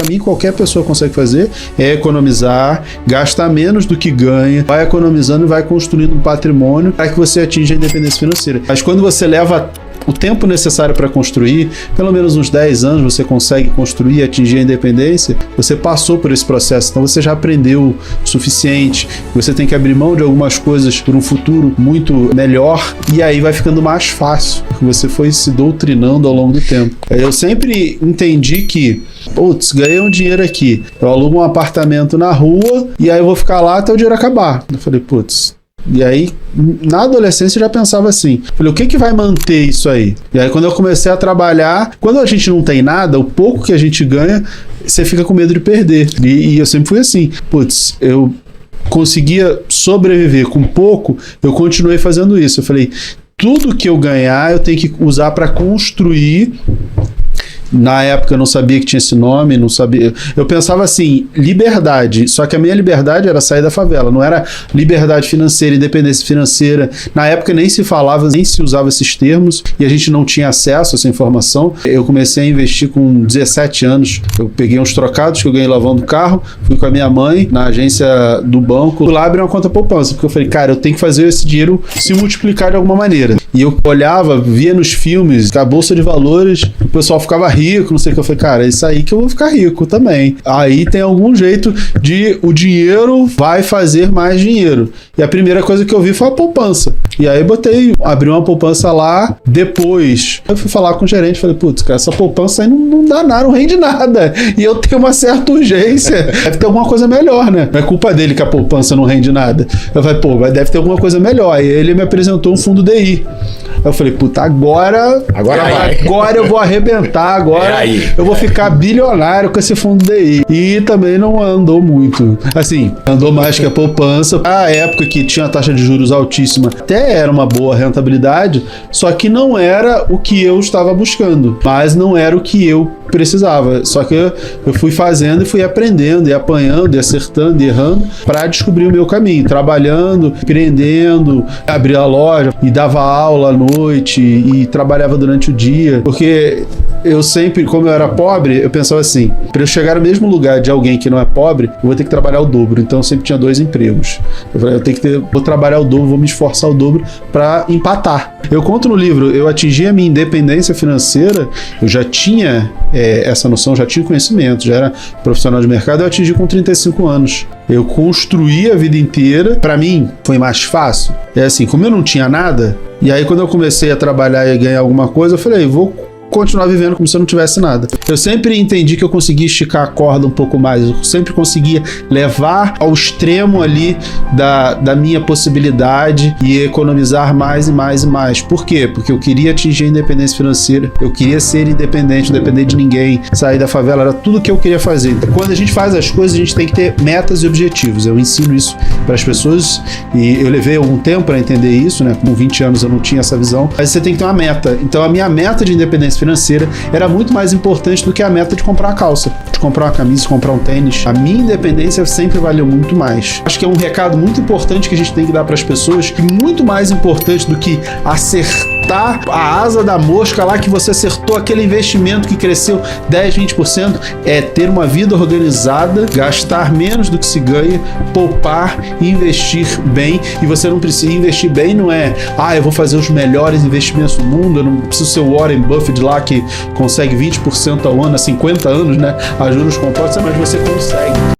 caminho que qualquer pessoa consegue fazer é economizar, gastar menos do que ganha, vai economizando e vai construindo um patrimônio para que você atinja a independência financeira. Mas quando você leva o tempo necessário para construir, pelo menos uns 10 anos você consegue construir e atingir a independência, você passou por esse processo, então você já aprendeu o suficiente, você tem que abrir mão de algumas coisas por um futuro muito melhor, e aí vai ficando mais fácil, porque você foi se doutrinando ao longo do tempo. Eu sempre entendi que, putz, ganhei um dinheiro aqui, eu alugo um apartamento na rua, e aí eu vou ficar lá até o dinheiro acabar. Eu falei, putz, e aí, na adolescência eu já pensava assim, falei, o que vai manter isso aí? E aí quando eu comecei a trabalhar, quando a gente não tem nada, o pouco que a gente ganha, você fica com medo de perder. E eu sempre fui assim, putz, eu conseguia sobreviver com pouco, eu continuei fazendo isso. Eu falei, tudo que eu ganhar eu tenho que usar para construir. Na época eu não sabia que tinha esse nome, não sabia. Eu pensava assim, liberdade, só que a minha liberdade era sair da favela, não era liberdade financeira, independência financeira. Na época nem se falava, nem se usava esses termos e a gente não tinha acesso a essa informação. Eu comecei a investir com 17 anos. Eu peguei uns trocados que eu ganhei lavando carro, fui com a minha mãe na agência do banco, lá abri uma conta poupança, porque eu falei, cara, eu tenho que fazer esse dinheiro se multiplicar de alguma maneira. E eu olhava, via nos filmes, a bolsa de valores, o pessoal ficava rico, não sei o que. Eu falei, cara, é isso aí que eu vou ficar rico também. Aí tem algum jeito de o dinheiro vai fazer mais dinheiro. E a primeira coisa que eu vi foi a poupança. E aí abri uma poupança lá. Depois eu fui falar com o gerente, falei, putz, cara, essa poupança aí não dá nada, não rende nada. E eu tenho uma certa urgência. Deve ter alguma coisa melhor, né? Não é culpa dele que a poupança não rende nada. Eu falei, pô, deve ter alguma coisa melhor. Aí ele me apresentou um fundo DI. Eu falei, puta, agora eu vou arrebentar, agora eu vou ficar bilionário com esse fundo DI. E também não andou muito. Assim, andou mais que a poupança. A época que tinha a taxa de juros altíssima, até era uma boa rentabilidade, só que não era o que eu estava buscando, mas não era o que eu precisava. Só que eu fui fazendo e fui aprendendo, e apanhando, e acertando, e errando, para descobrir o meu caminho, trabalhando, empreendendo, abria a loja e dava aula à noite e trabalhava durante o dia, porque eu sempre, como eu era pobre, eu pensava assim, para eu chegar no mesmo lugar de alguém que não é pobre, eu vou ter que trabalhar o dobro. Então eu sempre tinha 2 empregos. Eu falei, vou trabalhar o dobro, vou me esforçar o dobro para empatar. Eu conto no livro, eu atingi a minha independência financeira, eu já tinha essa noção, já tinha conhecimento, já era profissional de mercado, eu atingi com 35 anos. Eu construí a vida inteira. Para mim foi mais fácil. É assim, como eu não tinha nada, e aí quando eu comecei a trabalhar e ganhar alguma coisa, eu falei, vou continuar vivendo como se eu não tivesse nada. Eu sempre entendi que eu conseguia esticar a corda um pouco mais, eu sempre conseguia levar ao extremo ali da minha possibilidade e economizar mais e mais e mais. Por quê? Porque eu queria atingir a independência financeira, eu queria ser independente, não depender de ninguém, sair da favela, era tudo que eu queria fazer. Então, quando a gente faz as coisas, a gente tem que ter metas e objetivos. Eu ensino isso para as pessoas e eu levei algum tempo para entender isso, né? Com 20 anos eu não tinha essa visão, mas você tem que ter uma meta. Então a minha meta de independência financeira era muito mais importante do que a meta de comprar uma calça, de comprar uma camisa, de comprar um tênis. A minha independência sempre valeu muito mais. Acho que é um recado muito importante que a gente tem que dar para as pessoas, e muito mais importante do que acertar a asa da mosca lá, que você acertou aquele investimento que cresceu 10, 20%, é ter uma vida organizada, gastar menos do que se ganha, poupar e investir bem. E você não precisa investir bem, não é, eu vou fazer os melhores investimentos do mundo, eu não preciso ser o Warren Buffett lá que consegue 20% ao ano há 50 anos, né? A juros compostos, mas você consegue.